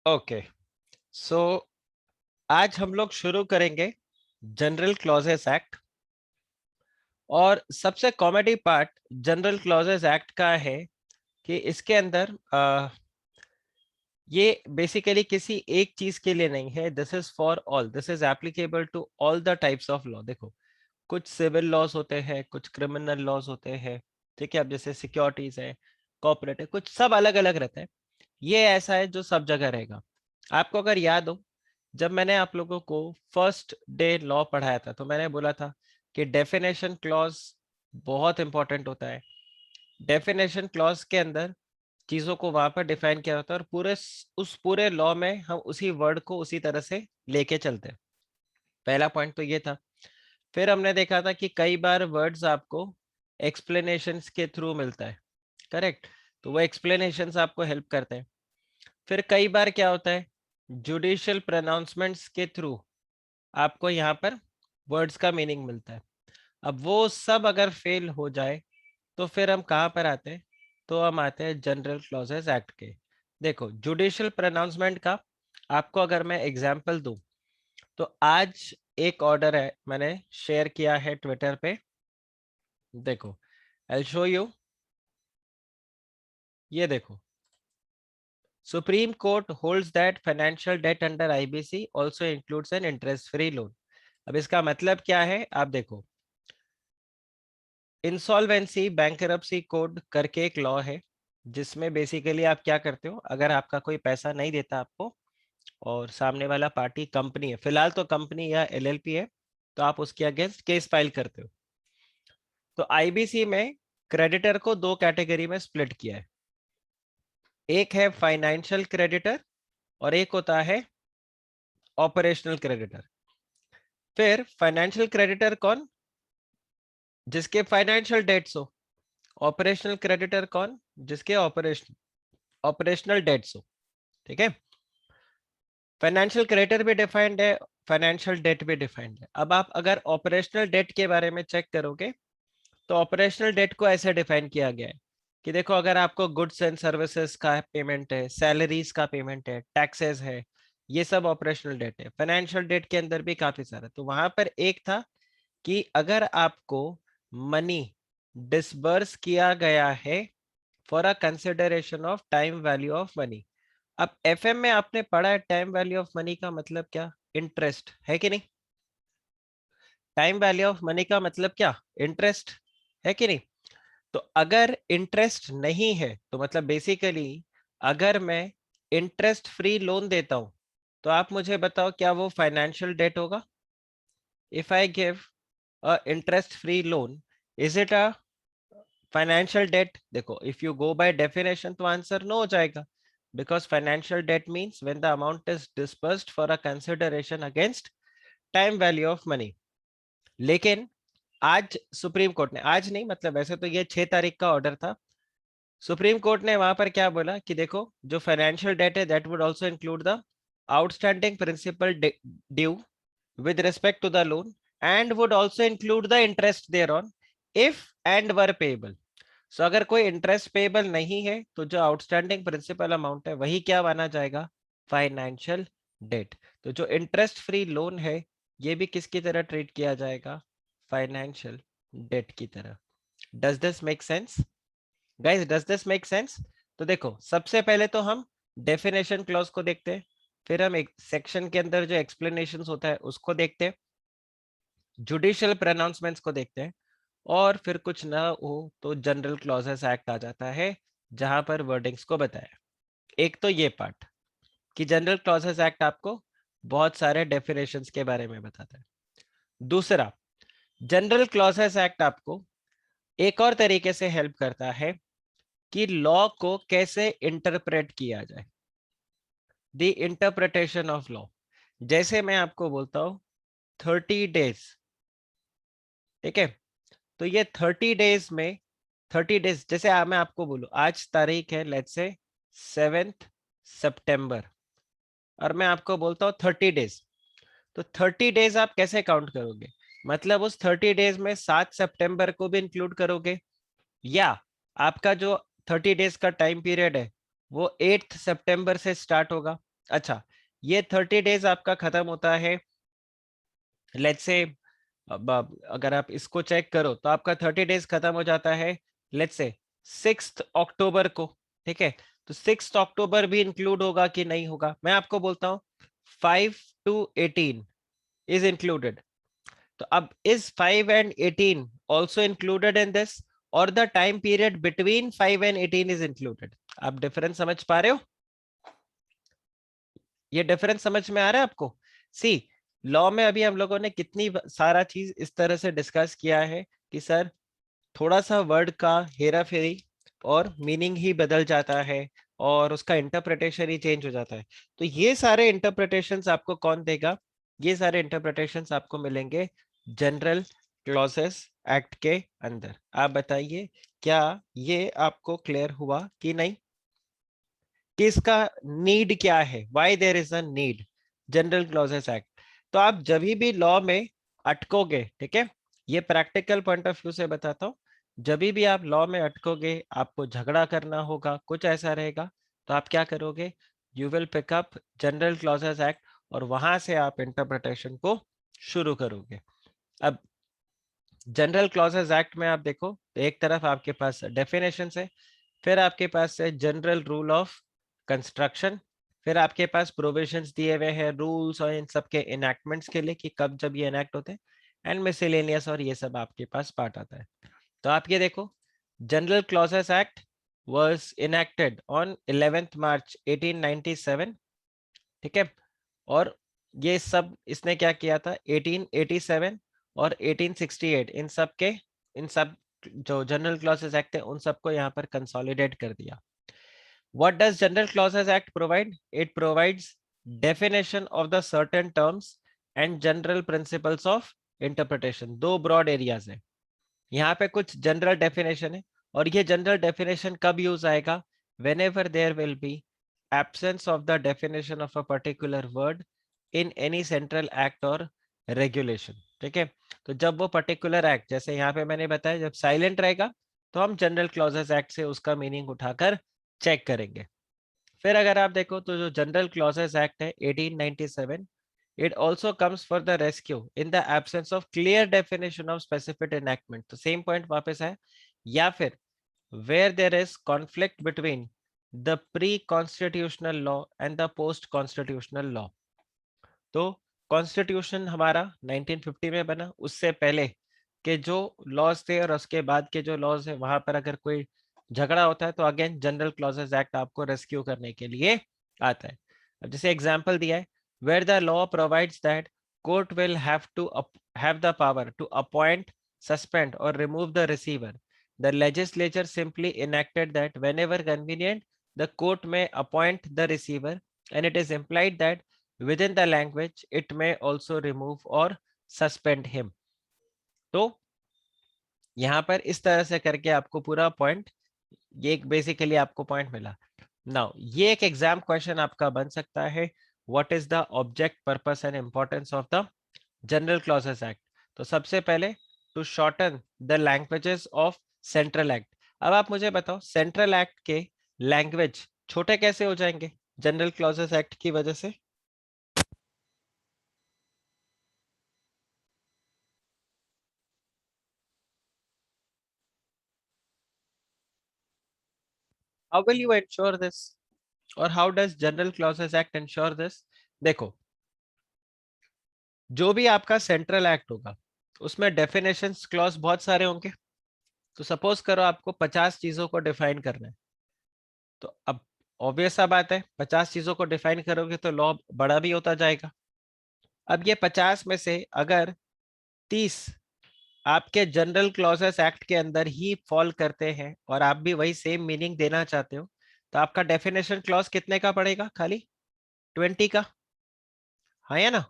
Okay, सो आज हम लोग शुरू करेंगे जनरल क्लॉजेस एक्ट। और सबसे comedy part general clauses act का है कि इसके अंदर ये बेसिकली किसी एक चीज के लिए नहीं है। This is for all, this is applicable to all the types of law. देखो, कुछ सिविल लॉज होते हैं, कुछ क्रिमिनल लॉज होते हैं, ठीक है। अब जैसे सिक्योरिटीज है, कॉर्पोरेट है, कुछ सब अलग अलग रहते हैं। ये ऐसा है जो सब जगह रहेगा। आपको अगर याद हो, जब मैंने आप लोगों को फर्स्ट डे लॉ पढ़ाया था तो मैंने बोला था कि डेफिनेशन क्लॉज बहुत इंपॉर्टेंट होता है। डेफिनेशन क्लॉज के अंदर चीजों को वहां पर डिफाइन किया होता है और उस पूरे लॉ में हम उसी वर्ड को उसी तरह से लेके चलते हैं। पहला पॉइंट तो ये था। फिर हमने देखा था कि कई बार वर्ड्स आपको एक्सप्लेनेशंस के थ्रू मिलता है, करेक्ट। तो वो एक्सप्लेनेशंस आपको हेल्प करते हैं। फिर कई बार क्या होता है, जुडिशियल प्रोनाउंसमेंट्स के थ्रू आपको यहाँ पर वर्ड्स का मीनिंग मिलता है। अब वो सब अगर फेल हो जाए तो फिर हम कहाँ पर आते हैं, तो हम आते हैं जनरल क्लॉजेस एक्ट के। देखो, जुडिशियल प्रोनाउंसमेंट का आपको अगर मैं एग्जांपल दूं, तो आज एक ऑर्डर है, मैंने शेयर किया है ट्विटर पे। देखो, आई शो यू। ये देखो, supreme court holds that financial debt under IBC also includes an interest free loan. अब इसका मतलब क्या है, आप देखो। इंसॉल्वेंसी बैंकरप्सी कोड करके एक लॉ है, जिसमें बेसिकली आप क्या करते हो, अगर आपका कोई पैसा नहीं देता आपको और सामने वाला पार्टी कंपनी है, फिलहाल तो कंपनी या एलएलपी है, तो आप उसके अगेंस्ट केस फाइल करते हो। तो आईबीसी में क्रेडिटर को दो कैटेगरी में स्प्लिट किया है। एक है फाइनेंशियल क्रेडिटर और एक होता है ऑपरेशनल क्रेडिटर। फिर फाइनेंशियल क्रेडिटर कौन, जिसके फाइनेंशियल डेट्स हो। ऑपरेशनल क्रेडिटर कौन, जिसके ऑपरेशनल डेट्स हो, ठीक है। फाइनेंशियल क्रेडिटर भी डिफाइंड है, फाइनेंशियल डेट भी डिफाइंड है। अब आप अगर ऑपरेशनल डेट के बारे में चेक करोगे, तो ऑपरेशनल डेट को ऐसे डिफाइन किया गया है कि देखो, अगर आपको गुड्स एंड सर्विसेज का पेमेंट है, सैलरीज का पेमेंट है, टैक्सेस है, ये सब ऑपरेशनल डेट है। फाइनेंशियल डेट के अंदर भी काफी सारा, तो वहां पर एक था कि अगर आपको मनी डिसबर्स किया गया है for a consideration of time value of money. अब एफएम में आपने पढ़ा है टाइम वैल्यू ऑफ मनी का मतलब क्या, इंटरेस्ट है कि नहीं। टाइम वैल्यू ऑफ मनी का मतलब क्या, इंटरेस्ट है कि नहीं। तो अगर इंटरेस्ट नहीं है तो मतलब बेसिकली अगर मैं इंटरेस्ट फ्री लोन देता हूं, तो आप मुझे बताओ क्या वो फाइनेंशियल डेट होगा। If I give a interest free loan, is it a financial debt. देखो, if you go by definition तो आंसर नो हो जाएगा, because financial debt means when the amount is disbursed for a consideration against time value of money. लेकिन आज supreme court ने, आज नहीं मतलब वैसे तो ये 6 तारीख का ऑर्डर था, सुप्रीम कोर्ट ने वहां पर क्या बोला कि देखो, जो फाइनेंशियल डेट है that would also include the outstanding principal due with respect to the loan and would also include the interest thereon if and were payable. So अगर कोई इंटरेस्ट पेबल नहीं है तो जो आउटस्टैंडिंग प्रिंसिपल अमाउंट है वही क्या माना जाएगा, फाइनेंशियल डेट। तो जो इंटरेस्ट फ्री लोन है ये भी किसकी तरह ट्रीट किया जाएगा, फाइनेंशियल डेट की तरह। Does this make sense guys, does this make sense. तो देखो, सबसे पहले तो हम डेफिनेशन क्लॉज को देखते हैं, फिर हम एक सेक्शन के अंदर जो एक्सप्लेनेशन होता है उसको देखते हैं, जुडिशियल प्रोनाउंसमेंट्स को देखते हैं, और फिर कुछ ना हो तो जनरल क्लॉजेस एक्ट आ जाता है, जहां पर वर्डिंग्स को बताया। एक तो ये पार्ट कि जनरल क्लॉजेस एक्ट आपको बहुत सारे डेफिनेशंस के बारे में बताता है। दूसरा, जनरल क्लॉजेस एक्ट आपको एक और तरीके से हेल्प करता है कि लॉ को कैसे इंटरप्रेट किया जाए, द इंटरप्रिटेशन ऑफ लॉ। जैसे मैं आपको बोलता हूं 30 डेज, ठीक है। तो ये 30 डेज में, 30 डेज जैसे मैं आपको बोलूं आज तारीख है लेट्स से 7 सितंबर, और मैं आपको बोलता हूँ 30 डेज, तो 30 डेज आप कैसे काउंट करोगे, मतलब उस 30 डेज में 7 सितंबर को भी इंक्लूड करोगे, या आपका जो 30 डेज का टाइम पीरियड है वो 8 सितंबर से स्टार्ट होगा, अच्छा, ये 30 डेज आपका खत्म होता है, लेट्स से, अगर आप इसको चेक करो तो आपका 30 डेज खत्म हो जाता है लेट्स से 6 अक्टूबर को, ठीक है। तो 6 अक्टूबर भी इंक्लूड होगा कि नहीं होगा, मैं आपको बोलता हूँ 5 to 18 इज इंक्लूडेड। तो अब is 5 and 18 also included in this, और the time period between 5 and 18 is included. आप डिफरेंस समझ पा रहे हो? ये डिफरेंस समझ में आ रहा है आपको? सी, लॉ में अभी हम लोगों ने कितनी सारा चीज इस तरह से डिस्कस किया है कि सर थोड़ा सा वर्ड का हेरा फेरी और मीनिंग ही बदल जाता है और उसका इंटरप्रिटेशन ही चेंज हो जाता है। तो ये सारे इंटरप्रिटेशंस आपको कौन देगा? ये सारे इंटरप्रिटेशंस आपको मिलेंगे जनरल क्लॉजेस एक्ट के अंदर। आप बताइए, क्या ये आपको क्लियर हुआ कि नहीं, कि इसका नीड क्या है, why there is a need general clauses act. तो आप जब भी लॉ में अटकोगे, ठीक है, ये प्रैक्टिकल पॉइंट ऑफ व्यू से बताता हूँ, जब भी आप लॉ में अटकोगे, आपको झगड़ा करना होगा, कुछ ऐसा रहेगा, तो आप क्या करोगे? You will pick up general clauses act और वहां से आप इंटरप्रिटेशन को शुरू करोगे। अब जनरल क्लॉजेस एक्ट में आप देखो तो एक तरफ आपके पास डेफिनेशन है, फिर आपके पास है जनरल रूल ऑफ कंस्ट्रक्शन, फिर आपके पास प्रोविजंस दिए हुए हैं रूल्स और इन सब के इनैक्टमेंट्स के लिए कि कब जब ये इनैक्ट होते हैं, एंड मिसलेनियस, और ये सब आपके पास पार्ट आता है। तो आप ये देखो, general clauses act was enacted on 11th मार्च 1897, ठीक है। और ये सब इसने क्या किया था, 1887 और 1868, इन सब जो जनरल क्लॉजेस एक्ट है उन सबको यहाँ पर कंसोलिडेट कर दिया। What does General Clauses Act provide? It provides definition of the certain terms and general principles of interpretation. दो broad areas है, यहाँ पे कुछ जनरल डेफिनेशन है, और ये जनरल डेफिनेशन कब यूज आएगा? whenever there will be absence of the definition of a particular word in any central act or regulation, ठीक है। तो जब वो पर्टिकुलर एक्ट, जैसे यहाँ पे मैंने बताया, जब साइलेंट रहेगा तो हम जनरल क्लॉजेस एक्ट से उसका मीनिंग उठाकर चेक करेंगे। फिर अगर आप देखो तो जो जनरल क्लॉजेस एक्ट है 1897, it also comes for the rescue in the absence of clear definition of specific enactment। तो सेम पॉइंट वापस है, या फिर where there is conflict between the pre-constitutional law and the post-constitutional law। तो constitution हमारा 1950 में बना, उससे पहले के जो लॉज थे और उसके बाद के जो लॉज है वहां पर अगर कोई झगड़ा होता है तो अगेन जनरल क्लॉजेस एक्ट आपको रेस्क्यू करने के लिए आता है। अब जैसे एग्जांपल दिया है, where the law provides that court will have the power to appoint, suspend और remove the receiver, the legislature simply enacted that whenever convenient the court may appoint the receiver, and it is implied that within the language it may also remove or suspend him। तो यहाँ पर इस तरह से करके आपको पूरा point, ये एक बेसिकली आपको पॉइंट मिला। नाउ ये एक एग्जाम क्वेश्चन आपका बन सकता है, what is the object purpose and importance of the general clauses act. तो सबसे पहले, to shorten the languages of central act. अब आप मुझे बताओ, सेंट्रल एक्ट के लैंग्वेज छोटे कैसे हो जाएंगे जनरल क्लॉजेस एक्ट की वजह से? How will you ensure this, और how does general clauses act ensure this? देखो, जो भी आपका सेंट्रल एक्ट होगा उसमें डेफिनेशंस क्लॉज बहुत सारे होंगे। तो सपोज करो आपको 50 चीजों को डिफाइन करना है, तो अब ऑब्वियस सा बात है 50 चीजों को डिफाइन करोगे तो लॉ बड़ा भी होता जाएगा। अब ये 50 में से अगर 30 आपके जनरल क्लॉजेस एक्ट के अंदर ही फॉल करते हैं और आप भी वही सेम मीनिंग देना चाहते हो, तो आपका डेफिनेशन क्लॉज कितने का पड़ेगा? खाली 20 का, हाँ या ना?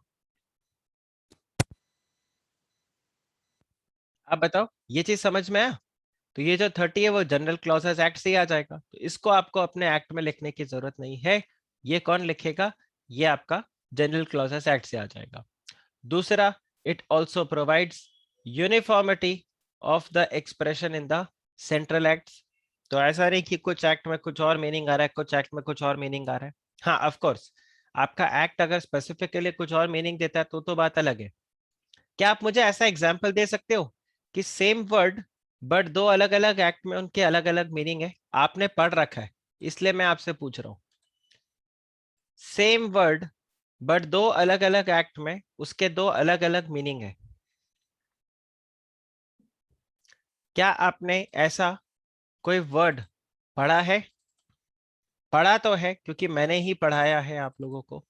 आप बताओ, ये चीज समझ में आया? तो ये जो 30 है वो जनरल क्लॉजेस एक्ट से ही आ जाएगा, तो इसको आपको अपने एक्ट में लिखने की जरूरत नहीं है। ये कौन लिखेगा? ये आपका जनरल क्लॉजेस एक्ट से आ जाएगा। दूसरा, it also provides uniformity of the expression in the central acts. तो ऐसा नहीं कि कुछ एक्ट में कुछ और मीनिंग आ रहा है, कुछ एक्ट में कुछ और मीनिंग आ रहा है। हाँ ऑफ कोर्स, आपका एक्ट अगर स्पेसिफिकली कुछ और मीनिंग देता है तो बात अलग है। क्या आप मुझे ऐसा एग्जाम्पल दे सकते हो कि सेम वर्ड बट दो अलग अलग एक्ट में उनके अलग अलग मीनिंग है? आपने पढ़ रखा है इसलिए मैं आपसे पूछ रहा हूं। सेम वर्ड बट दो अलग अलग एक्ट में उसके दो अलग अलग मीनिंग है। क्या आपने ऐसा कोई वर्ड पढ़ा है? पढ़ा तो है क्योंकि मैंने ही पढ़ाया है आप लोगों को।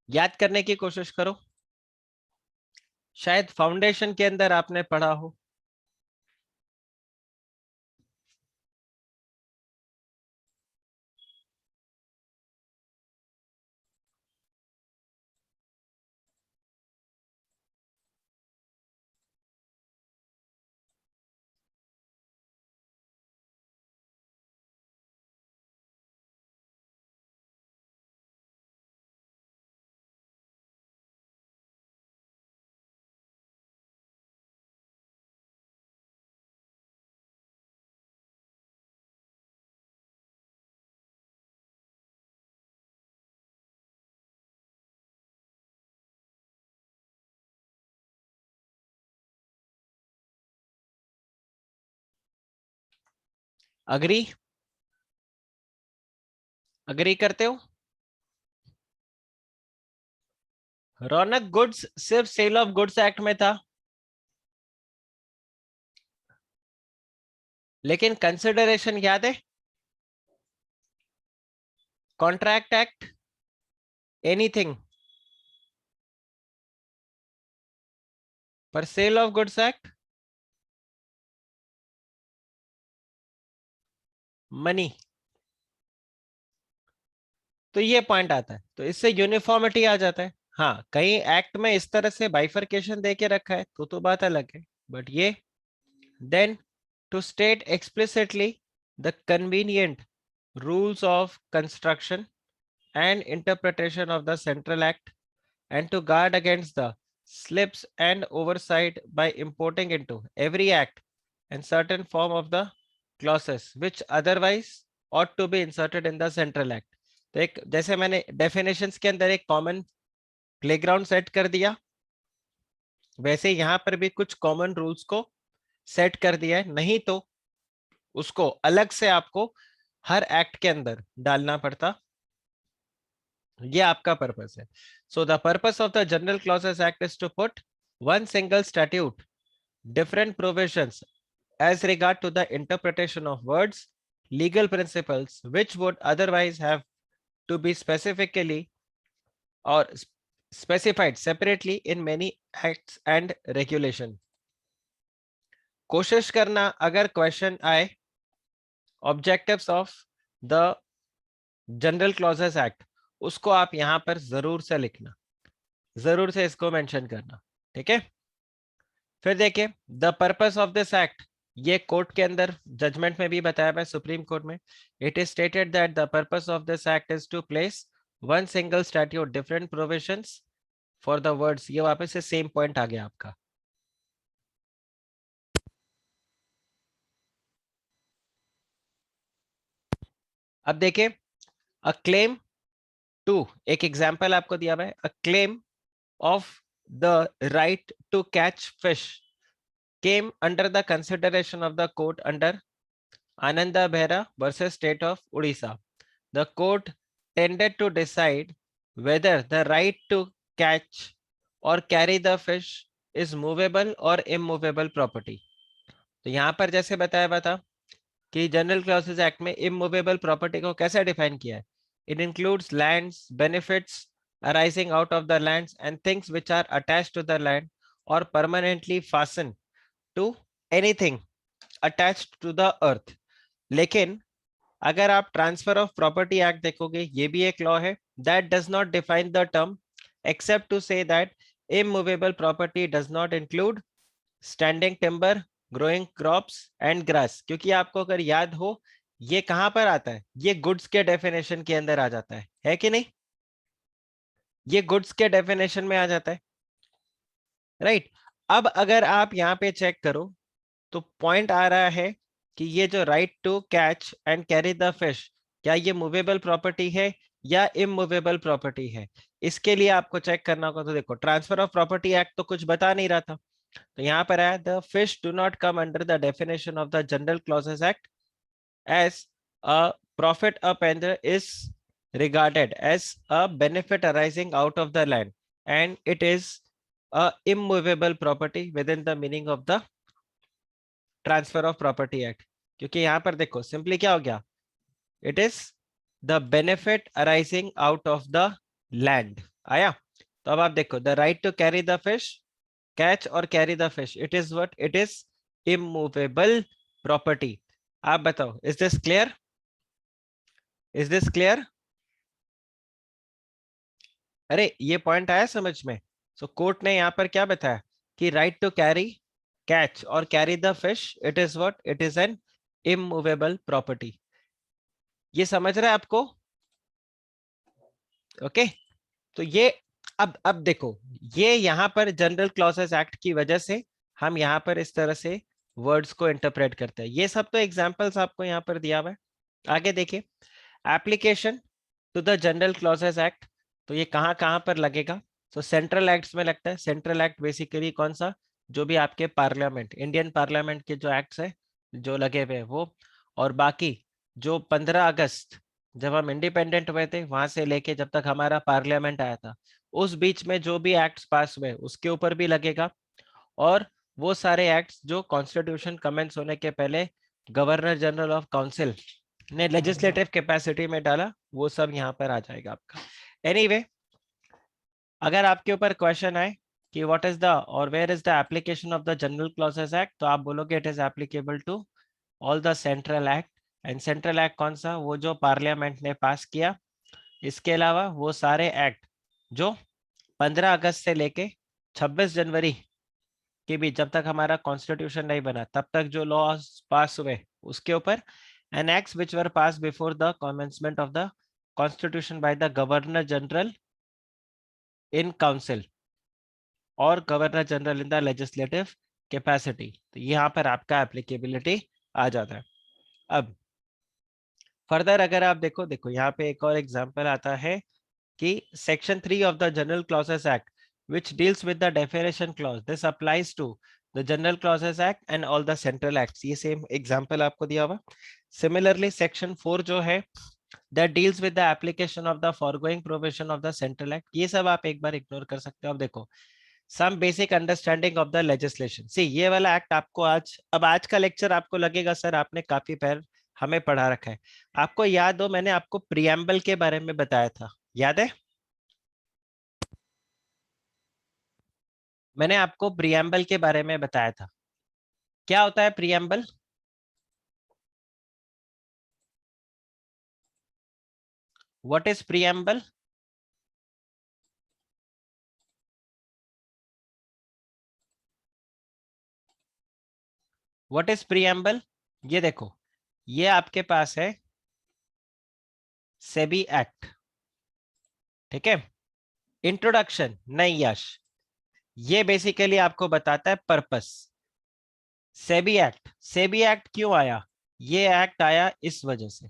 याद करने की कोशिश करो, शायद फाउंडेशन के अंदर आपने पढ़ा हो। अग्री? अग्री करते हो? रौनक, गुड्स सिर्फ सेल ऑफ गुड्स एक्ट में था, लेकिन कंसिडरेशन याद है? कॉन्ट्रैक्ट एक्ट, एनीथिंग, पर sale of goods act money. तो ये पॉइंट आता है, तो इससे यूनिफॉर्मिटी आ जाता है। हाँ, कहीं एक्ट में इस तरह से बाइफरकेशन दे के रखा है तो बात अलग है, बट ये then to state explicitly the convenient rules of construction and interpretation of the Central Act, and to guard against the slips and oversight by importing into every act and certain form of the clauses which otherwise ought to be inserted in the Central Act। तो एक जैसे मैंने definitions के अंदर एक common playground set कर दिया, वैसे यहाँ पर भी कुछ common rules को सेट कर दिया है, नहीं तो उसको अलग से आपको हर एक्ट के अंदर डालना पड़ता। ये आपका पर्पस है। So the purpose of the general clauses act is to put one single statute different provisions as regard to the interpretation of words, legal principles which would otherwise have to be specifically or specified separately in many acts and regulation। कोशिश करना अगर question आए objectives of the general clauses act, उसको आप यहां पर जरूर से लिखना, जरूर से इसको मेंशन करना, ठीक है? फिर देखिए the purpose of this act, ये कोर्ट के अंदर जजमेंट में भी बताया हुआ है, सुप्रीम कोर्ट में। It is stated that the purpose of this act is to place one single statute different provisions for the words. ये वापस से सेम पॉइंट आ गया आपका। अब देखिए अ क्लेम टू, एक एग्जांपल आपको दिया हुआ है, a claim of the right to catch fish came under the consideration of the court under Ananda Behra versus State of Odisha। The court tended to decide whether the right to catch or carry the fish is movable or immovable property। तो यहां पर जैसे बताया हुआ था कि general clauses act में immovable property को कैसे डिफाइन किया है? It includes lands, benefits arising out of the lands and things which are attached to the land or permanently fastened to anything attached to the earth। लेकिन अगर आप transfer of property act देखोगे, ये भी एक law है that does not define the term except to say that immovable property does not include standing timber, growing crops and grass. क्योंकि आपको अगर याद हो ये कहां पर आता है, ये गुड्स के डेफिनेशन के अंदर आ जाता है कि नहीं? ये गुड्स के डेफिनेशन में आ जाता है, राइट? अब अगर आप यहाँ पे चेक करो तो पॉइंट आ रहा है कि ये जो right to catch and carry the fish, क्या ये मूवेबल प्रॉपर्टी है या इमूवेबल प्रॉपर्टी है। इसके लिए आपको चेक करना होगा। तो देखो ट्रांसफर ऑफ प्रॉपर्टी एक्ट तो कुछ बता नहीं रहा था, तो यहाँ पर है the fish do not come under the definition of the general clauses act as a profit upender is regarded as a benefit arising out of the land and it is a immovable property within the meaning of the transfer of property act। क्योंकि यहाँ पर देखो simply क्या हो गया, it is the benefit arising out of the land आया। तो अब आप देखो the right to carry the fish, catch और carry the fish, it is what, it is immovable property। आप बताओ is this clear, is this clear। अरे ये पॉइंट आया समझ में। सो कोर्ट ने यहाँ पर क्या बताया कि राइट टू कैरी, कैच और carry the fish, it is what, it is N immovable property. ये समझ रहा है आपको, ओके। तो ये अब देखो, ये यहाँ पर जनरल क्लॉजेस एक्ट की वजह से हम यहाँ पर इस तरह से वर्ड्स को इंटरप्रेट करते हैं। ये सब तो एग्जांपल्स आपको यहाँ पर दिया हुआ है। आगे देखिए, application to the general clauses act, तो ये कहाँ कहाँ पर लगेगा। तो सेंट्रल एक्ट्स में लगता है। सेंट्रल एक्ट बेसिकली कौन सा, जो भी आपके पार्लियामेंट, इंडियन पार्लियामेंट के जो एक्ट्स है जो लगे हुए हैं वो, और बाकी जो 15 अगस्त जब हम इंडिपेंडेंट हुए थे वहां से लेके जब तक हमारा पार्लियामेंट आया था उस बीच में जो भी एक्ट्स पास हुए उसके ऊपर भी लगेगा। और वो सारे एक्ट्स जो कॉन्स्टिट्यूशन कमेंट्स होने के पहले गवर्नर जनरल ऑफ काउंसिल ने लेजिस्लेटिव कैपेसिटी में डाला, वो सब यहाँ पर आ जाएगा आपका। एनीवे अगर आपके ऊपर क्वेश्चन आए कि व्हाट इज द और where is the application of the general clauses act, तो आप बोलोगे it is applicable to all the central act. And central act कौन सा, वो जो पार्लियामेंट ने पास किया। इसके अलावा वो सारे एक्ट जो 15 अगस्त से लेके 26 जनवरी के बीच, जब तक हमारा कॉन्स्टिट्यूशन नहीं बना तब तक जो लॉज पास हुए उसके ऊपर, and acts which were passed before the commencement of the constitution by the governor general in council और governor general in the legislative capacity. तो यहाँ पर आपका एप्लीकेबिलिटी आ जाता है। अब फर्दर अगर आप देखो, देखो यहाँ पे एक और एग्जांपल आता है कि section 3 of the general clauses act which deals with the definition clause, this applies to the general clauses act and all the central acts। ये सेम एग्जांपल आपको दिया हुआ। सिमिलरली सेक्शन 4 जो है that deals with the application of the foregoing provision of the central act, ये सब आप एक बार इग्नोर कर सकते हो। अब देखो some basic understanding of the legislation, see ये वाला एक्ट आपको आज, अब आज का लेक्चर आपको लगेगा सर आपने काफी पैर हमें पढ़ा रखा है। आपको याद हो मैंने आपको प्रियम्बल के बारे में बताया था, याद है। मैंने आपको प्रियम्बल के बारे में बताया था। क्या होता है preamble, what is preamble. What is preamble, ये देखो ये आपके पास है सेबी एक्ट, ठीक है। इंट्रोडक्शन नहीं यश, ये बेसिकली आपको बताता है purpose. SEBI act, SEBI act क्यों आया, ये एक्ट आया इस वजह से।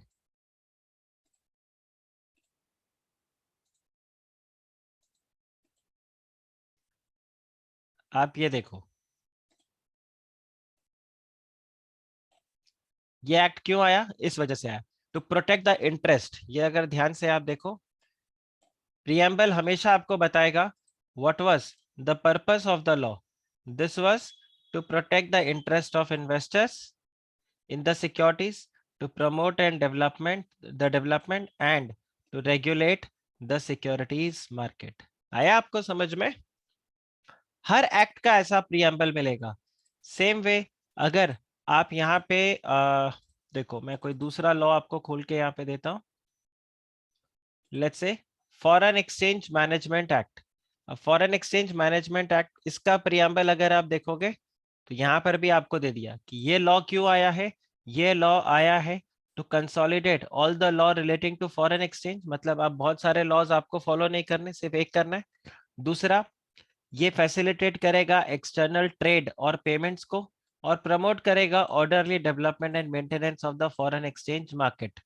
आप ये देखो ये एक्ट क्यों आया, इस वजह से आया, टू प्रोटेक्ट द इंटरेस्ट। ये अगर ध्यान से आप देखो प्रियम्बल हमेशा आपको बताएगा what was the purpose of the law, this was to protect the interest of investors in the securities, to promote and development and to regulate the securities market। आया आपको समझ में। हर एक्ट का ऐसा प्रियम्बल मिलेगा। सेम वे अगर आप यहाँ पे देखो मैं कोई दूसरा लॉ आपको खोल के यहाँ पे देता हूँ, let's say foreign exchange management act. Foreign exchange management act, इसका प्रियम्बल अगर आप देखोगे तो यहाँ पर भी आपको दे दिया कि ये लॉ क्यों आया है। ये लॉ आया है to consolidate all the law relating to foreign exchange, मतलब आप बहुत सारे लॉज आपको फॉलो नहीं करने, सिर्फ एक करना है। दूसरा, ये फैसिलिटेट करेगा एक्सटर्नल ट्रेड और पेमेंट्स को, और प्रमोट करेगा orderly development and maintenance of the foreign exchange market.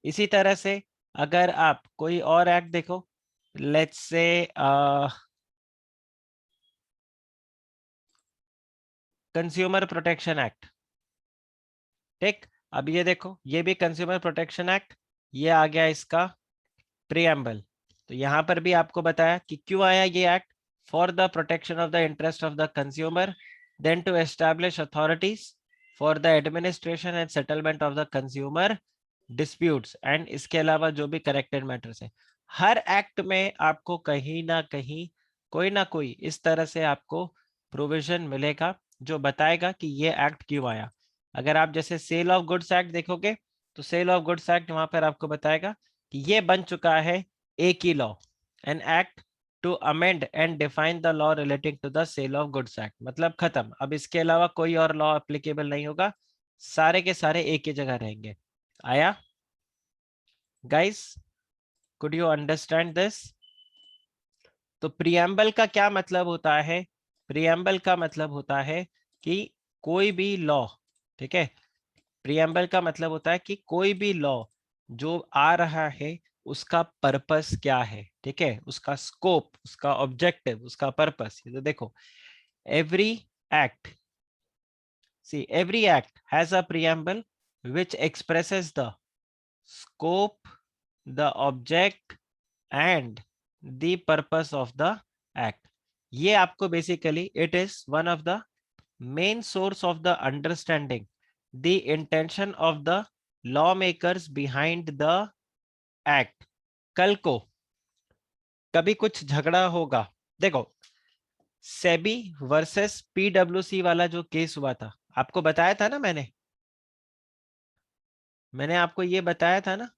इसी तरह से अगर आप कोई और एक्ट देखो, let's say consumer protection act, ठीक। अब ये देखो, ये भी कंज्यूमर प्रोटेक्शन एक्ट, ये आ गया इसका प्रीएम्बल। तो यहाँ पर भी आपको बताया कि क्यों आया ये act, for the protection of the interest of the consumer, then to establish authorities for the administration and settlement of the consumer disputes, and इसके अलावा जो भी करेक्टेड मैटर्स है। हर एक्ट में आपको कहीं ना कहीं कोई ना कोई इस तरह से आपको प्रोविजन मिलेगा जो बताएगा कि ये एक्ट क्यों आया। अगर आप जैसे सेल ऑफ गुड्स एक्ट देखोगे, तो सेल ऑफ गुड्स एक्ट वहां पर आपको बताएगा कि ये बन चुका है एक ही law, an act to amend and define the law relating to the sale of goods act, मतलब खत्म, अब इसके अलावा कोई और लॉ एप्लीकेबल नहीं होगा, सारे के सारे एक ही जगह रहेंगे। आया guys, could you understand this? तो प्रियम्बल का क्या मतलब होता है? प्रियम्बल का मतलब होता है कि कोई भी लॉ, ठीक है, प्रियम्बल का मतलब होता है कि कोई भी लॉ जो आ रहा है उसका पर्पस क्या है, ठीक है, उसका स्कोप, उसका ऑब्जेक्टिव, उसका पर्पस। तो देखो, every act, see every act has a preamble which expresses the scope, the object and the purpose of the act. ये आपको basically, it is one of the main source of the understanding the intention of the lawmakers behind the act. कल को कभी कुछ झगड़ा होगा, देखो SEBI versus पीडब्ल्यूसी वाला जो केस हुआ था, आपको बताया था ना, मैंने आपको ये बताया था ना,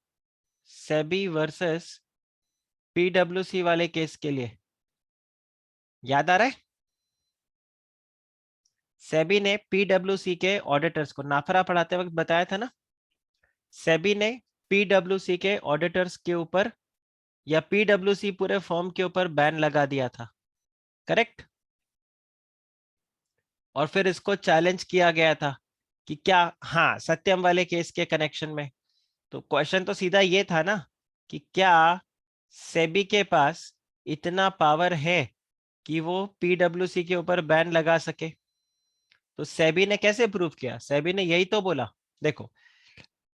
सेबी वर्सेस पीडब्ल्यूसी वाले केस के लिए, याद आ रहा है? सेबी ने पीडब्ल्यूसी के ऑडिटर्स को नाफरा पढ़ाते वक्त बताया था ना, सेबी ने पीडब्ल्यूसी के ऑडिटर्स के ऊपर या पीडब्ल्यूसी पूरे फॉर्म के ऊपर बैन लगा दिया था, करेक्ट। और फिर इसको चैलेंज किया गया था कि क्या, हाँ, सत्यम वाले केस के कनेक्शन में। तो क्वेश्चन तो सीधा ये था ना कि क्या सेबी के पास इतना पावर है कि वो पीडब्ल्यूसी के ऊपर बैन लगा सके? तो सेबी ने कैसे प्रूव किया? सेबी ने यही तो बोला, देखो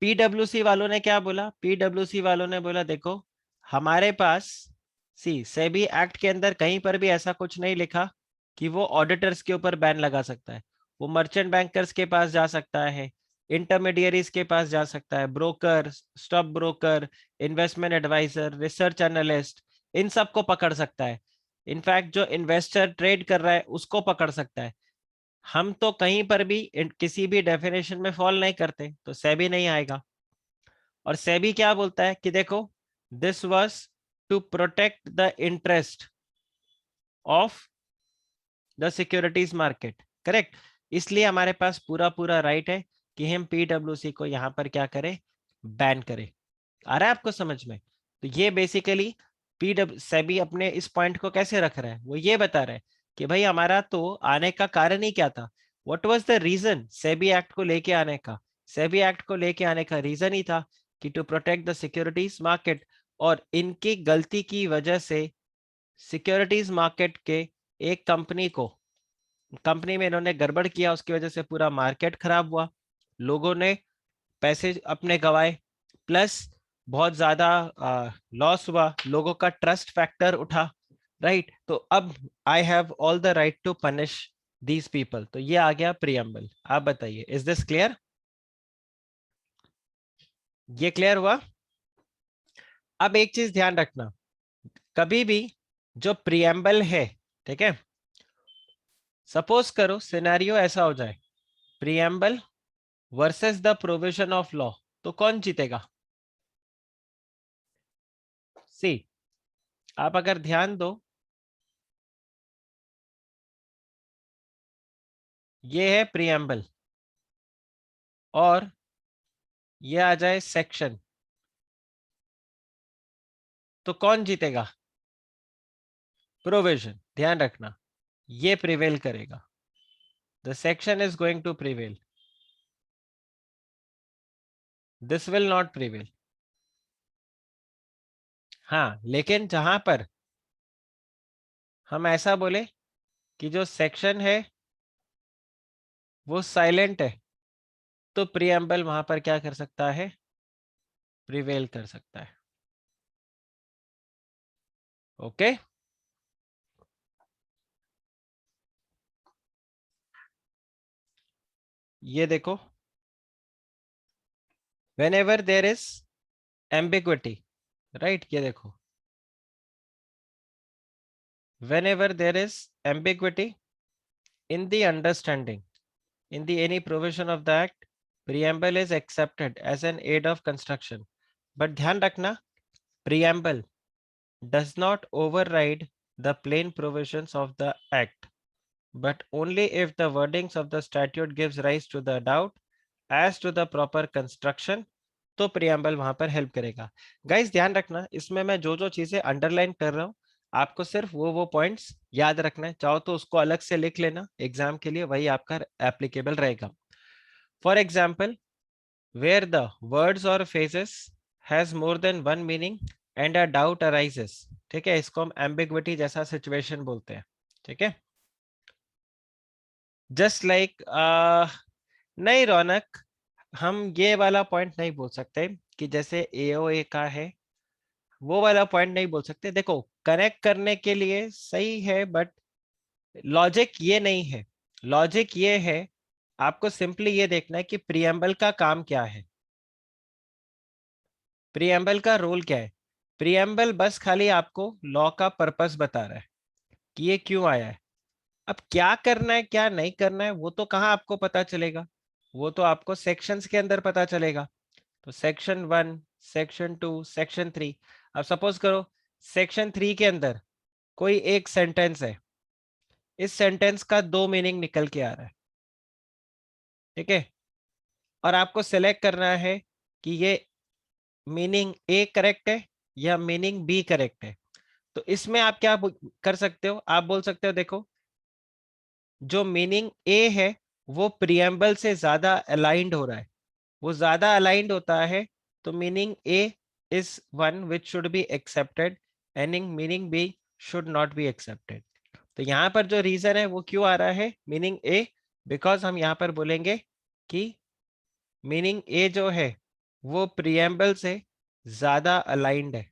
पीडब्ल्यूसी वालों ने क्या बोला, पीडब्ल्यूसी वालों ने बोला देखो हमारे पास, सी सेबी एक्ट के अंदर कहीं पर भी ऐसा कुछ नहीं लिखा कि वो ऑडिटर्स के ऊपर बैन लगा सकता है। वो मर्चेंट बैंकर्स के पास जा सकता है, इंटरमीडियरीज के पास जा सकता है, broker, stock broker, investment advisor, research analyst, इन सबको पकड़ सकता है। इनफैक्ट जो इन्वेस्टर ट्रेड कर रहा है उसको पकड़ सकता है। हम तो कहीं पर भी किसी भी डेफिनेशन में फॉल नहीं करते, तो सेबी नहीं आएगा। और सेबी क्या बोलता है कि देखो, this was to protect the interest of the securities market, correct. इसलिए हमारे पास पूरा पूरा राइट है कि हम पीडब्ल्यूसी को यहां पर क्या करें, बैन करें। आ रहा है आपको समझ में? तो ये बेसिकली पीडब्ल्यू सेबी अपने इस पॉइंट को कैसे रख रहा है, वो ये बता रहा है कि भाई हमारा तो आने का कारण ही क्या था, what was the reason SEBI act को लेके आने का? सेबी एक्ट को लेके आने का रीजन ही था कि to protect the securities market, और इनकी गलती की वजह से सिक्योरिटीज मार्केट के एक कंपनी में इन्होंने गड़बड़ किया, उसकी वजह से पूरा मार्केट खराब हुआ, लोगों ने पैसे अपने गवाए, प्लस बहुत ज्यादा लॉस हुआ, लोगों का ट्रस्ट फैक्टर उठा, राइट। तो अब I have all the right to punish these people. तो ये आ गया प्रियम्बल। आप बताइए, इज दिस क्लियर? ये क्लियर हुआ? अब एक चीज ध्यान रखना, कभी भी जो प्रियम्बल है, ठीक है, सपोज करो सिनेरियो ऐसा हो जाए, preamble versus the provision of law, तो कौन जीतेगा? सी, आप अगर ध्यान दो, ये है प्रियम्बल और ये आ जाए सेक्शन, तो कौन जीतेगा? प्रोविजन, ध्यान रखना, ये प्रिवेल करेगा, the section is going to prevail, this will not prevail. हाँ, लेकिन जहां पर हम ऐसा बोले कि जो सेक्शन है वो साइलेंट है, तो प्रीएम्बल वहां पर क्या कर सकता है, प्रिवेल कर सकता है। ओके, ये देखो, when ever there is ambiguity, right, ये देखो, when ever there is ambiguity in the understanding in the any provision of the act, preamble is accepted as an aid of construction, but ध्यान रखना, preamble does not override the plain provisions of the act, but only if the wordings of the statute gives rise to the doubt as to the proper construction, तो preamble वहां पर help करेगा। Guys ध्यान रखना, इसमें मैं जो जो चीजें अंडरलाइन कर रहा हूँ, आपको सिर्फ वो पॉइंट्स याद रखना है, चाहो तो उसको अलग से लिख लेना एग्जाम के लिए, वही आपका एप्लीकेबल रहेगा। For example, where the words or phrases has more than one meaning and a doubt arises, ठीक है, इसको हम ambiguity जैसा सिचुएशन बोलते हैं, ठीक है। जस्ट लाइक नहीं रौनक, हम ये वाला पॉइंट नहीं बोल सकते कि जैसे एओए का है, वो वाला पॉइंट नहीं बोल सकते। देखो, कनेक्ट करने के लिए सही है, बट लॉजिक ये नहीं है। लॉजिक ये है, आपको सिंपली ये देखना है कि प्रीएम्बल का काम क्या है, प्रीएम्बल का रोल क्या है। प्रीएम्बल बस खाली आपको लॉ का पर्पस बता रहा है कि ये क्यों आया है। अब क्या करना है क्या नहीं करना है, वो तो कहाँ आपको पता चलेगा, वो तो आपको सेक्शंस के अंदर पता चलेगा। तो सेक्शन 1, सेक्शन 2, सेक्शन 3। अब सपोज करो सेक्शन 3 के अंदर कोई एक सेंटेंस है, इस सेंटेंस का दो मीनिंग निकल के आ रहा है, ठीक है, और आपको सेलेक्ट करना है कि ये मीनिंग ए करेक्ट है या मीनिंग बी करेक्ट है। तो इसमें आप क्या कर सकते हो, आप बोल सकते हो देखो, जो मीनिंग ए है वो प्रियम्बल से ज्यादा अलाइंड हो रहा है, वो ज्यादा अलाइंड होता है, तो meaning A is one which should be accepted and meaning B should not be accepted. तो यहाँ पर जो रीजन है वो क्यों आ रहा है मीनिंग ए, बिकॉज हम यहाँ पर बोलेंगे कि मीनिंग ए जो है वो प्रियम्बल से ज्यादा अलाइंड है।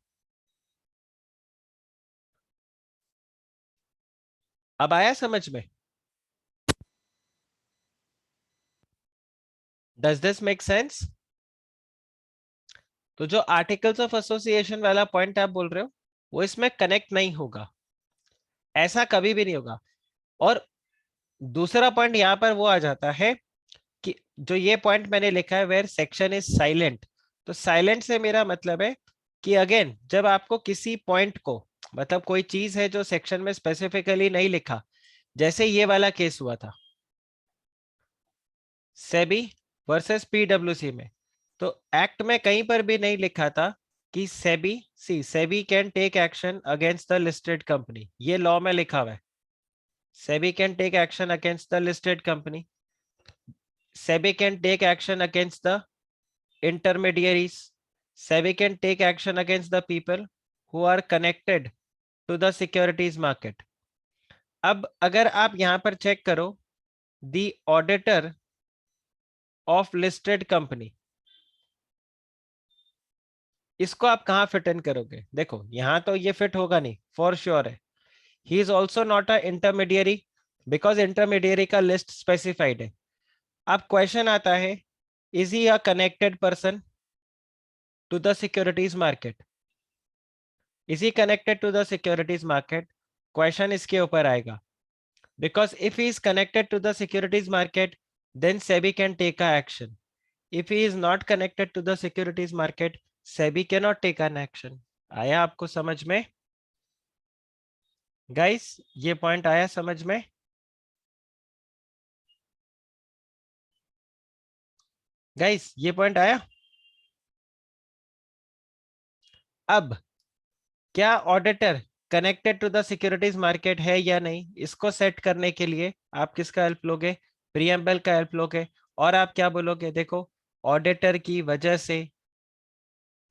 अब आया समझ में? Does this make sense? तो जो आर्टिकल्स ऑफ एसोसिएशन वाला पॉइंट आप बोल रहे हो, वो इसमें कनेक्ट नहीं होगा, ऐसा कभी भी नहीं होगा। और दूसरा पॉइंट यहाँ पर वो आ जाता है कि जो ये पॉइंट मैंने लिखा है वेयर सेक्शन इज साइलेंट, तो साइलेंट से मेरा मतलब है कि अगेन जब आपको किसी पॉइंट को, मतलब कोई चीज है जो सेक्शन में स्पेसिफिकली नहीं लिखा, जैसे ये वाला केस हुआ था सेबी वर्सेस पीडब्ल्यूसी में, तो एक्ट में कहीं पर भी नहीं लिखा था कि SEBI can take action against the listed company, ये लॉ में लिखा हुआ है, SEBI can take action against the listed company, SEBI can take action against the intermediaries, SEBI can take action against the people who are connected to the securities market। अब अगर आप यहां पर चेक करो, the auditor of listed company, इसको आप कहां fit in करोगे? देखो यहां तो ये फिट होगा नहीं, फॉर श्योर है। He is also not a intermediary, because intermediary का लिस्ट स्पेसिफाइड है। अब क्वेश्चन आता है, is he a connected person to the securities market? Is he connected to the securities market? Question इसके ऊपर आएगा, because if he is connected to the securities market, then SEBI can take a action. If he is not connected to the securities market, SEBI cannot take an action। आया आपको समझ में guys? ये point आया समझ में? Guys ये point आया? अब क्या auditor connected to the securities market है या नहीं, इसको सेट करने के लिए आप किसका हेल्प लोगे? प्रीएम्बल का हेल्प लोगे। और आप क्या बोलोगे, देखो ऑडिटर की वजह से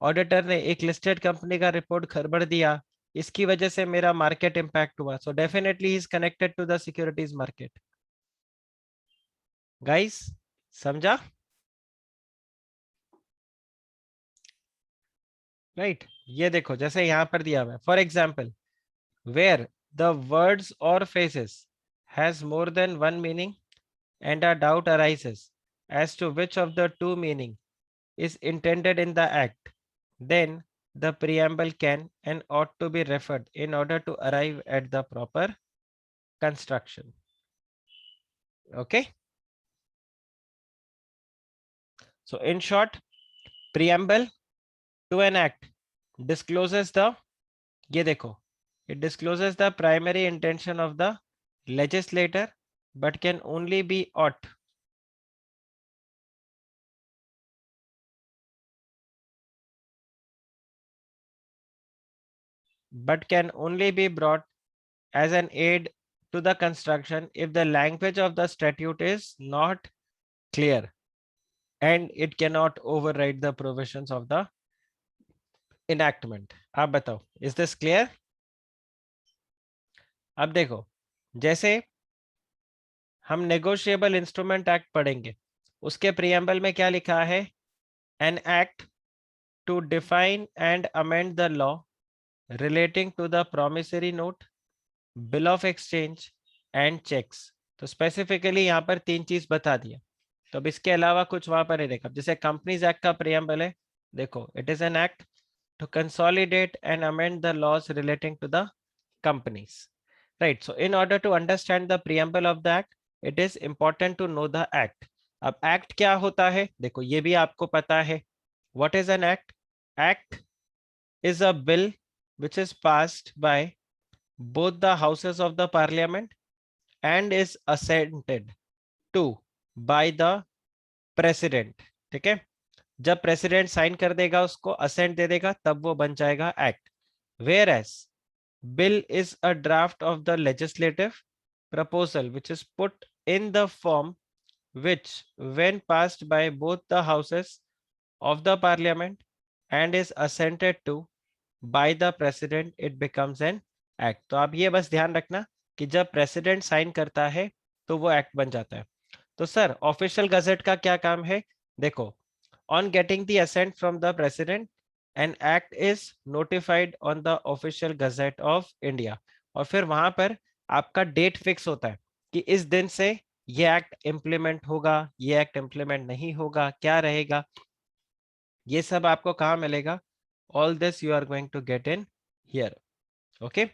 ऑडिटर ने एक लिस्टेड कंपनी का रिपोर्ट गड़बड़ दिया, इसकी वजह से मेरा मार्केट इंपैक्ट हुआ, so definitely he is connected to the securities market. Guys समझा? राइट ये देखो जैसे यहाँ पर दिया हुआ है, for example where the words or phrases has more than one meaning and a doubt arises as to which of the two meaning is intended in the act, then the preamble can and ought to be referred in order to arrive at the proper construction. Okay, so in short, preamble to an act discloses the, ये देखो, it discloses the primary intention of the legislator but can only be ought but can only be brought as an aid to the construction if the language of the statute is not clear and it cannot override the provisions of the enactment. आप बताओ, is this clear? अब देखो, जैसे हम negotiable instrument act पढ़ेंगे, उसके preamble में क्या लिखा है? An act to define and amend the law relating to the promissory note, bill of exchange and cheques. तो स्पेसिफिकली यहाँ पर तीन चीज बता दिया, तो अब इसके अलावा कुछ वहां पर नहीं देखा। जैसे कंपनीज एक्ट का प्रियम्बल है, देखो, it is an act to consolidate and amend the laws relating to the companies, right? So in order to understand the preamble of the act, it is important to know the act. अब act क्या होता है, देखो ये भी आपको पता है। What is an act? Act is a bill which is passed by both the houses of the parliament and is assented to by the president। ठीक है, जब प्रेसिडेंट साइन कर देगा, उसको असेंट दे देगा, तब वो बन जाएगा act. Whereas bill is a draft of the legislative proposal which is put in the form which when passed by both the houses of the parliament and is assented to by the president, it becomes an act। तो आप ये बस ध्यान रखना कि जब president sign करता है तो वो एक्ट बन जाता है। तो सर ऑफिशियल गजेट का क्या काम है? देखो, on getting the assent from the president, an act is notified on the official gazette of India। और फिर वहां पर आपका डेट फिक्स होता है कि इस दिन से ये एक्ट इम्प्लीमेंट होगा, ये एक्ट इम्प्लीमेंट नहीं होगा, क्या रहेगा, ये सब आपको कहाँ मिलेगा? All this you are going to get in here. Okay,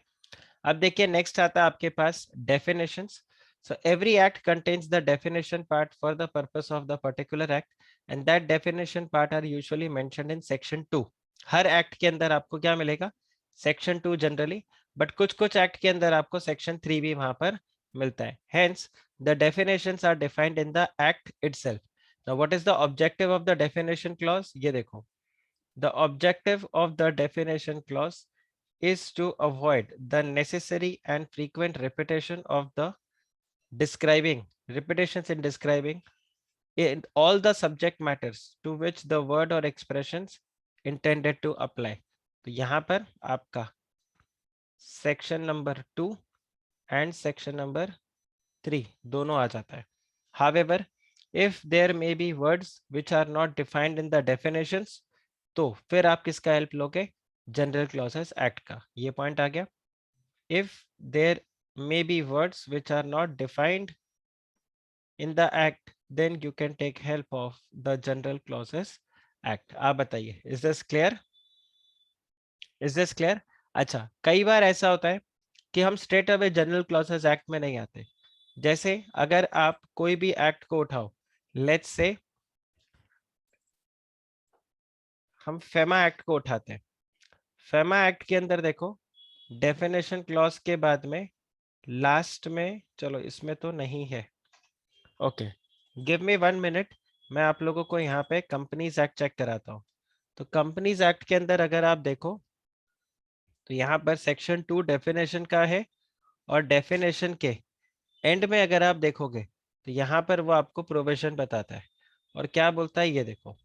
अब देखिए नेक्स्ट आता है आपके पास definitions. So every act contains the definition part for the purpose of the particular act, and that definition part are usually mentioned in section 2। Her act के अंदर आपको क्या मिलेगा? सेक्शन 2 जनरली, बट कुछ कुछ एक्ट के अंदर आपको सेक्शन 3 भी वहां पर मिलता है। Hence the definitions are defined in the act itself। Now what is the objective of the definition clause? ये देखो, the objective of the definition clause is to avoid the necessary and frequent repetition of the repetitions in describing in all the subject matters to which the word or expressions intended to apply। तो यहाँ पर आपका section number 2 and section number 3 दोनों आ जाता है। However, if there may be words which are not defined in the definitions, तो फिर आप किसका हेल्प लोगे? जनरल क्लॉजेस एक्ट का। ये पॉइंट आ गया। If there may be words which are not defined in the act, then you can take help of the general clauses act। आप बताइए, is this clear? Is this clear? अच्छा, कई बार ऐसा होता है कि हम straight away general clauses act में नहीं आते। जैसे अगर आप कोई भी एक्ट को उठाओ, लेट्स से हम फेमा एक्ट को उठाते हैं। फेमा एक्ट के अंदर देखो, डेफिनेशन क्लॉज के बाद में लास्ट में, चलो इसमें तो नहीं है। ओके, गिव मी 1 मिनट, मैं आप लोगों को यहाँ पे कंपनीज एक्ट चेक कराता हूँ। तो कंपनीज एक्ट के अंदर अगर आप देखो तो यहाँ पर सेक्शन 2 डेफिनेशन का है, और डेफिनेशन के एंड में अगर आप देखोगे तो यहाँ पर वो आपको प्रोविजन बताता है। और क्या बोलता है ये देखो,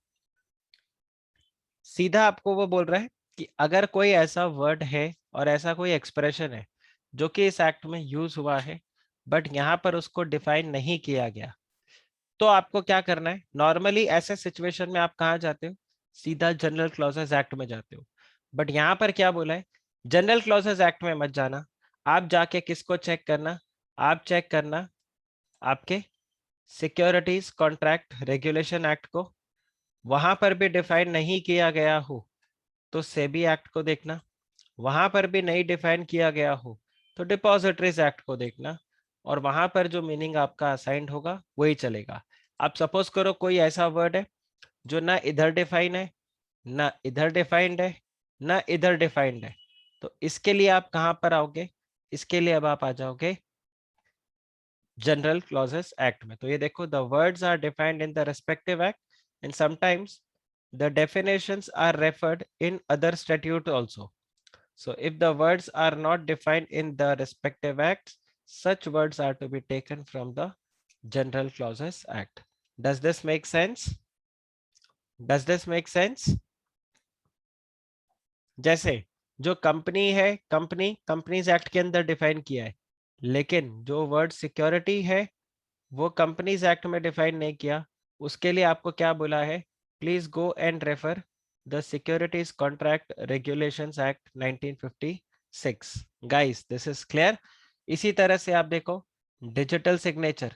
सीधा आपको वो बोल रहा है कि अगर कोई ऐसा वर्ड है और ऐसा कोई एक्सप्रेशन है जो कि इस एक्ट में यूज हुआ है बट यहाँ पर उसको डिफाइन नहीं किया गया, तो आपको क्या करना है। नॉर्मली ऐसे सिचुएशन में आप कहाँ जाते हो, सीधा जनरल क्लॉजेस एक्ट में जाते हो। बट यहाँ पर क्या बोला है, जनरल क्लॉजेस एक्ट में मत जाना। आप जाके किसको चेक करना, आप चेक करना आपके सिक्योरिटीज कॉन्ट्रैक्ट रेगुलेशन एक्ट को। वहां पर भी डिफाइन नहीं किया गया हो तो सेबी एक्ट को देखना। वहां पर भी नहीं डिफाइन किया गया हो तो डिपॉजिटरीज एक्ट को देखना। और वहां पर जो मीनिंग आपका असाइंड होगा वही चलेगा। आप सपोज करो कोई ऐसा वर्ड है जो ना इधर डिफाइन है, ना इधर डिफाइंड है, ना इधर डिफाइंड है, तो इसके लिए आप कहां पर आओगे, इसके लिए अब आप आ जाओगे जनरल क्लॉजेस एक्ट में। तो ये देखो, the words are defined in the respective act and sometimes the definitions are referred in other statute also. So if the words are not defined in the respective acts, such words are to be taken from the General Clauses Act. Does this make sense? Does this make sense? जैसे जो company है, company companies act के अंदर define किया है, लेकिन जो word security है वो कंपनीज एक्ट में डिफाइन नहीं किया। उसके लिए आपको क्या बोला है, please go and refer the securities contract regulations act 1956। Guys this is clear. इसी तरह से आप देखो डिजिटल सिग्नेचर,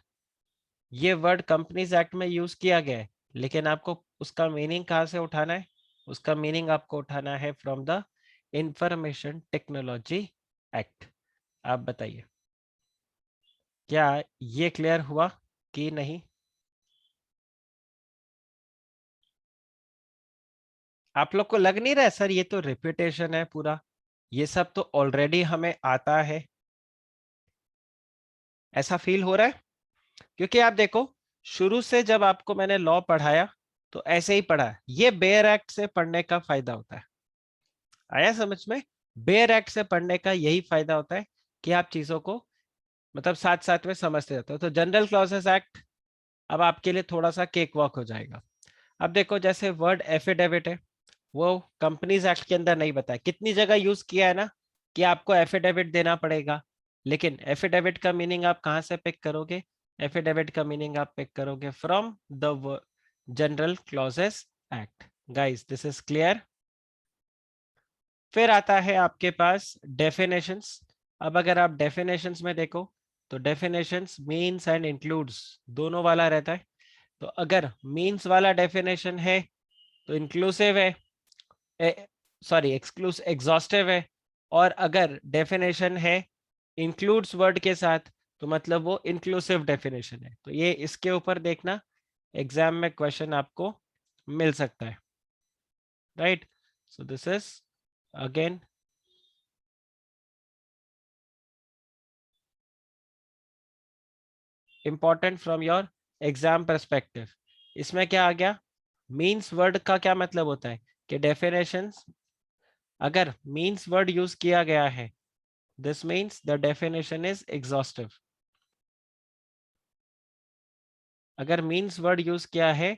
ये वर्ड कंपनीज एक्ट में यूज किया गया है, लेकिन आपको उसका मीनिंग कहाँ से उठाना है, उसका मीनिंग आपको उठाना है from the information technology act. आप बताइए क्या ये क्लियर हुआ कि नहीं। आप लोग को लग नहीं रहा है सर ये तो रिपीटेशन है पूरा, ये सब तो ऑलरेडी हमें आता है, ऐसा फील हो रहा है। क्योंकि आप देखो शुरू से जब आपको मैंने लॉ पढ़ाया तो ऐसे ही पढ़ा है, ये बेयर एक्ट से पढ़ने का फायदा होता है। आया समझ में, बेयर एक्ट से पढ़ने का यही फायदा होता है कि आप चीजों को मतलब साथ साथ में समझते जाते हो। तो जनरल क्लॉजेस एक्ट अब आपके लिए थोड़ा सा केक वॉक हो जाएगा। अब देखो जैसे वर्ड एफिडेविट है, वो कंपनीज एक्ट के अंदर नहीं बताया, कितनी जगह यूज किया है ना कि आपको एफिडेविट देना पड़ेगा। लेकिन एफिडेविट का मीनिंग आप कहां से पिक करोगे, एफिडेविट का मीनिंग आप पिक करोगे from the general clauses act. Guys this is clear. फिर आता है आपके पास डेफिनेशंस। अब अगर आप डेफिनेशंस में देखो तो डेफिनेशंस मीन्स एंड इंक्लूड्स दोनों वाला रहता है। तो अगर मीन्स वाला डेफिनेशन है तो इंक्लूसिव है, सॉरी एक्सक्लूस एग्जॉस्टिव है। और अगर डेफिनेशन है इंक्लूड्स वर्ड के साथ तो मतलब वो इंक्लूसिव डेफिनेशन है। तो ये इसके ऊपर देखना, एग्जाम में क्वेश्चन आपको मिल सकता है, right. So this is again important from your exam perspective. इसमें क्या आ गया, मीन्स वर्ड का क्या मतलब होता है कि डेफिनेशंस, अगर मीन्स वर्ड यूज किया गया है this means the definition is exhaustive. अगर मीन्स वर्ड यूज किया है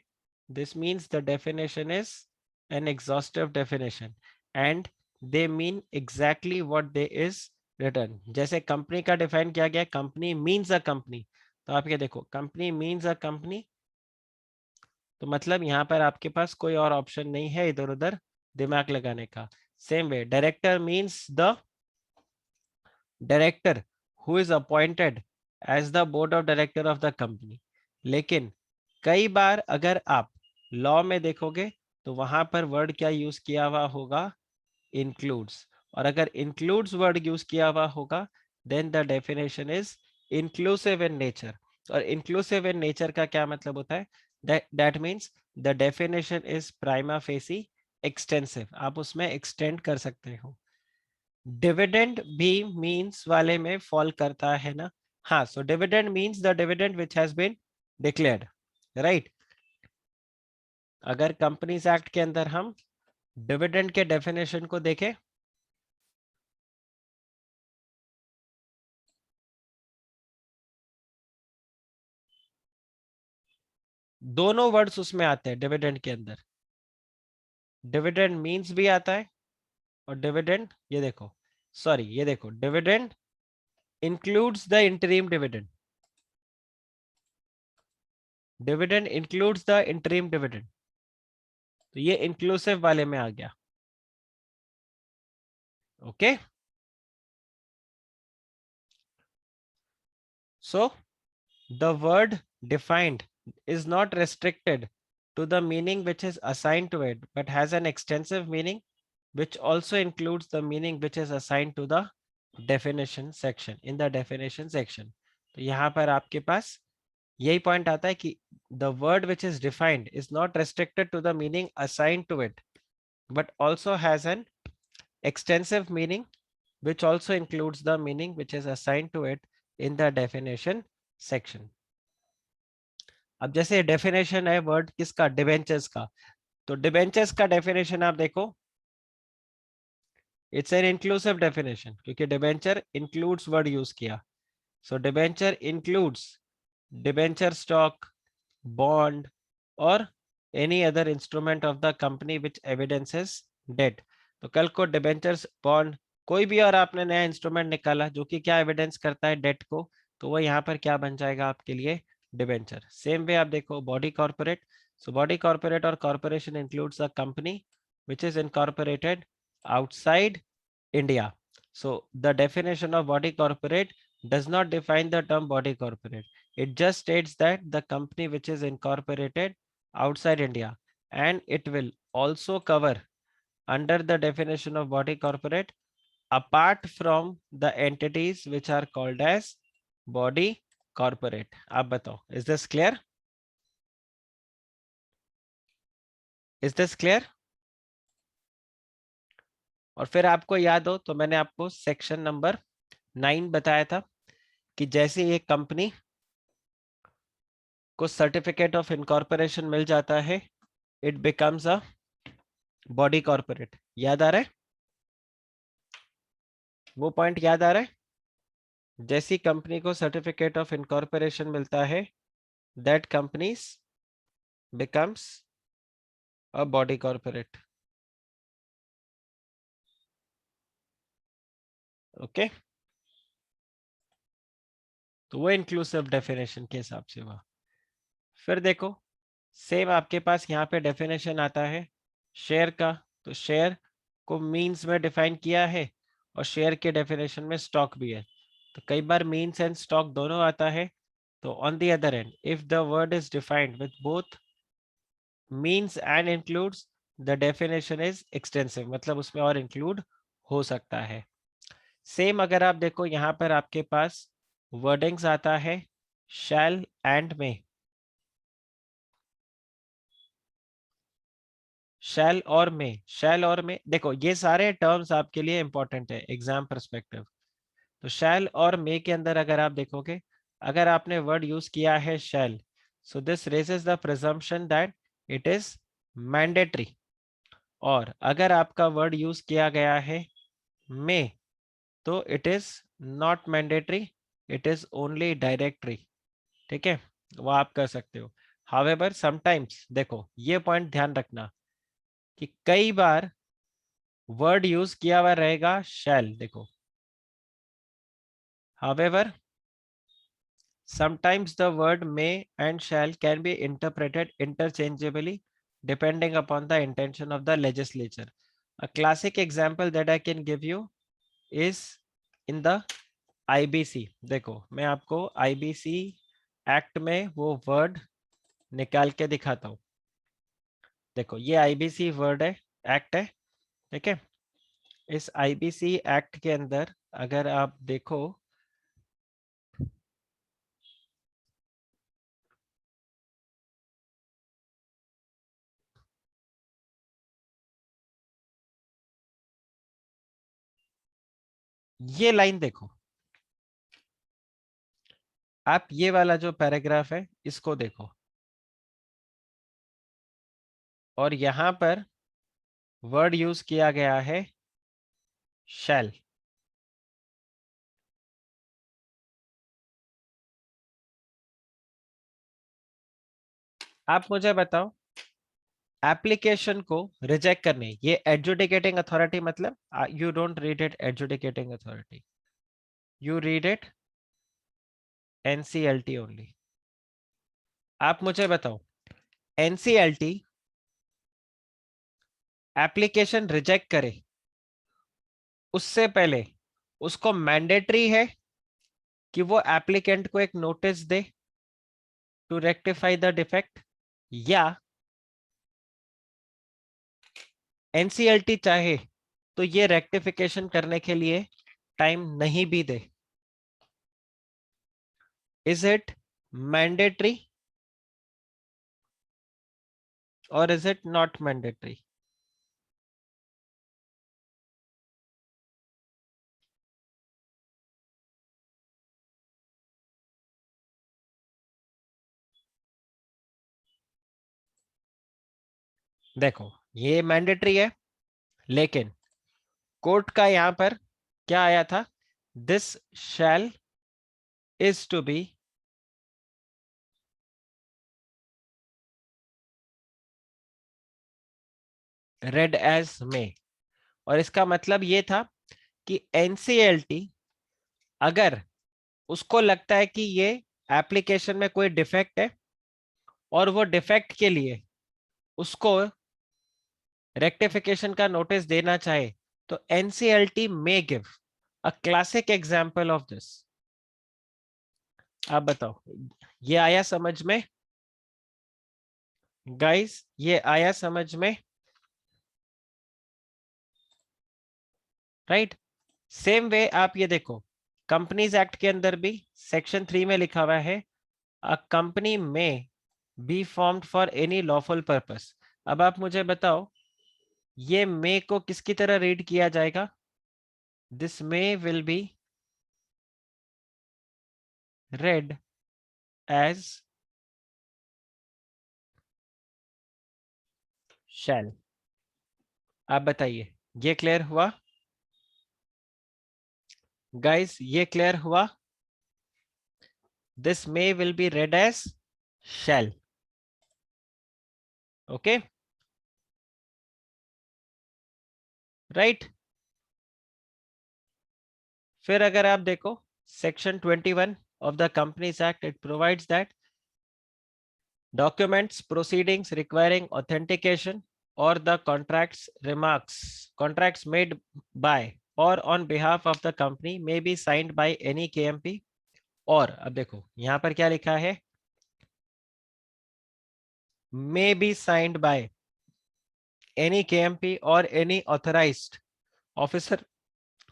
this means the definition is an exhaustive definition and they mean exactly what they is return. जैसे कंपनी का डिफाइन किया गया, कंपनी मीन्स अ कंपनी। तो आप ये देखो कंपनी मीन्स अ कंपनी, तो मतलब यहाँ पर आपके पास कोई और ऑप्शन नहीं है इधर उधर दिमाग लगाने का। Same way director means the director who is appointed as the board of director of the company. लेकिन कई बार अगर आप लॉ में देखोगे तो वहां पर वर्ड क्या यूज किया हुआ होगा, इंक्लूड्स। और अगर इंक्लूड्स वर्ड यूज किया हुआ होगा then the definition is inclusive in nature. और इंक्लूसिव इन नेचर का क्या मतलब होता है, that means the definition is prima facie extensive, आप उसमें एक्सटेंड कर सकते हो। डिविडेंड भी मीन्स वाले में फॉल करता है ना। हाँ, so dividend means the dividend which has been declared, right. अगर कंपनीज एक्ट के अंदर हम डिविडेंड के डेफिनेशन को देखें, दोनों वर्ड्स उसमें आते हैं डिविडेंड के अंदर। डिविडेंड मीन्स भी आता है, और डिविडेंड ये देखो, सॉरी ये देखो, dividend includes the interim dividend, dividend includes the interim dividend, तो ये इंक्लूसिव वाले में आ गया। Okay, so the word defined is not restricted to the meaning which is assigned to it, but has an extensive meaning which also includes the meaning which is assigned to the definition section, in the definition section। तो यहाँ पर आपके पास यही point आता है कि the word which is defined is not restricted to the meaning assigned to it, but also has an extensive meaning which also includes the meaning which is assigned to it in the definition section। अब जैसे definition है word किसका, debentures का, तो debentures का definition आप देखो, it's an inclusive definition, क्योंकि डिबेंचर इंक्लूड्स वर्ड यूज किया। So debenture includes debenture stock, bond और any other instrument of the company which evidences debt. तो कल को डिबेंचर्स, बॉन्ड, कोई भी और आपने नया इंस्ट्रूमेंट निकाला जो कि क्या एविडेंस करता है, डेट को, तो वो यहाँ पर क्या बन जाएगा आपके लिए, डिबेंचर। सेम वे आप देखो body corporate, so body corporate और corporation includes a company which is incorporated outside India. So the definition of body corporate does not define the term body corporate. It just states that the company which is incorporated outside India, and it will also cover under the definition of body corporate apart from the entities which are called as body corporate। आप बताओ, is this clear? Is this clear? और फिर आपको याद हो तो मैंने आपको सेक्शन नंबर 9 बताया था कि जैसे एक कंपनी को सर्टिफिकेट ऑफ इनकॉर्पोरेशन मिल जाता है, it becomes a body corporate. याद आ रहा है वो पॉइंट, याद आ रहा है? जैसी कंपनी को सर्टिफिकेट ऑफ इनकॉर्पोरेशन मिलता है, that companies becomes a body corporate. Okay, तो वो इंक्लूसिव डेफिनेशन के हिसाब से हुआ। फिर देखो सेम आपके पास यहाँ पे डेफिनेशन आता है शेयर का, तो शेयर को मीन्स में डिफाइन किया है, और शेयर के डेफिनेशन में स्टॉक भी है। तो कई बार मीन्स एंड स्टॉक दोनों आता है। तो on the other and if the word is defined with both means and includes, the definition is extensive, मतलब उसमें और इंक्लूड हो सकता है। सेम अगर आप देखो यहाँ पर आपके पास वर्डिंग्स आता है शैल एंड में, शैल और में, शैल और में, देखो ये सारे टर्म्स आपके लिए इंपॉर्टेंट है एग्जाम परस्पेक्टिव। तो शैल और मे के अंदर अगर आप देखोगे, अगर आपने वर्ड यूज किया है shall, so this raises the presumption that it is mandatory. और अगर आपका वर्ड यूज किया गया है मे, तो it is not mandatory, it is only directory. ठीक है, वो आप कर सकते हो। हावेवर समटाइम्स देखो ये पॉइंट ध्यान रखना कि कई बार वर्ड यूज किया हुआ रहेगा शैल, देखो however sometimes the word may and shall can be interpreted interchangeably depending upon the intention of the legislature। A classic example that I can give you is in the IBC। देखो मैं आपको IBC act में वो word निकाल के दिखाता हूँ। देखो ये IBC वर्ड है, एक्ट है, ठीक है। इस IBC एक्ट के अंदर अगर आप देखो, ये लाइन देखो, आप ये वाला जो पैराग्राफ है इसको देखो, और यहां पर वर्ड यूज किया गया है शैल। आप मुझे बताओ एप्लीकेशन को रिजेक्ट करने, ये एडजुडिकेटिंग अथॉरिटी मतलब you don't read it adjudicating authority, you read it NCLT only. आप मुझे बताओ, एनसीएलटी एप्लीकेशन रिजेक्ट करे उससे पहले उसको मैंडेटरी है कि वो एप्लीकेंट को एक नोटिस दे टू रेक्टिफाई द डिफेक्ट, या एनसीएलटी चाहे तो ये रेक्टिफिकेशन करने के लिए टाइम नहीं भी दे? इज इट मैंडेटरी और इज इट नॉट मैंडेटरी? देखो, ये मैंडेटरी है, लेकिन कोर्ट का यहां पर क्या आया था? This shall is to be read as may, और इसका मतलब ये था कि एनसीएलटी अगर उसको लगता है कि ये एप्लीकेशन में कोई डिफेक्ट है और वो डिफेक्ट के लिए उसको रेक्टिफिकेशन का नोटिस देना चाहे, तो NCLT may give a classic example of this. आप बताओ, ये आया समझ में गाइस? ये आया समझ में? राइट। सेम वे आप ये देखो, कंपनीज एक्ट के अंदर भी सेक्शन 3 में लिखा हुआ है, अ कंपनी में be formed for any lawful purpose. अब आप मुझे बताओ, ये मे को किसकी तरह रीड किया जाएगा? This may will be read as shall। आप बताइए, ये क्लियर हुआ गाइस? ये क्लियर हुआ? This may will be read as shall। Okay, right. फिर अगर आप देखो section 21 of the Companies Act, it provides that documents proceedings requiring authentication or the contracts made by or on behalf of the company may be signed by any KMP। और अब देखो यहां पर क्या लिखा है? may be signed by any KMP or any authorized officer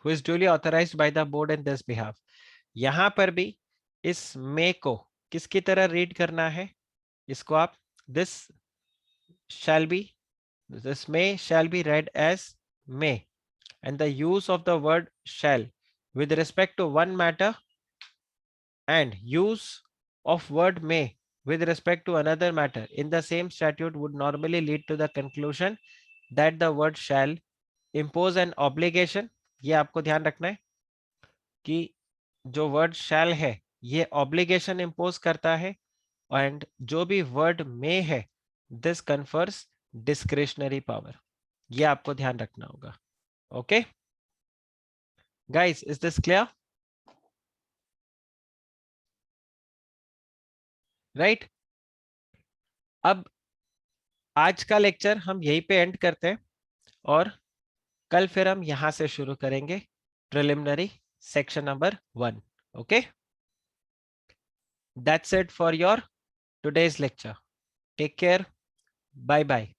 who is duly authorized by the board in this behalf। यहां पर भी इस may को किसकी तरह रीड करना है? इसको आप this shall be, this may shall be read as may, and the use of the word shall with respect to one matter and use of word may with respect to another matter in the same statute would normally lead to the conclusion that the word shall impose an obligation। ये आपको ध्यान रखना है कि जो word shall है ये obligation impose करता है, एंड जो भी वर्ड में है दिस कन्फर्स डिस्क्रिशनरी पावर। ये आपको ध्यान रखना होगा। Okay guys, is this clear? Right. अब आज का लेक्चर हम यहीं पे एंड करते हैं, और कल फिर हम यहां से शुरू करेंगे preliminary section number 1। Okay, that's it for your today's lecture. Take care, bye bye.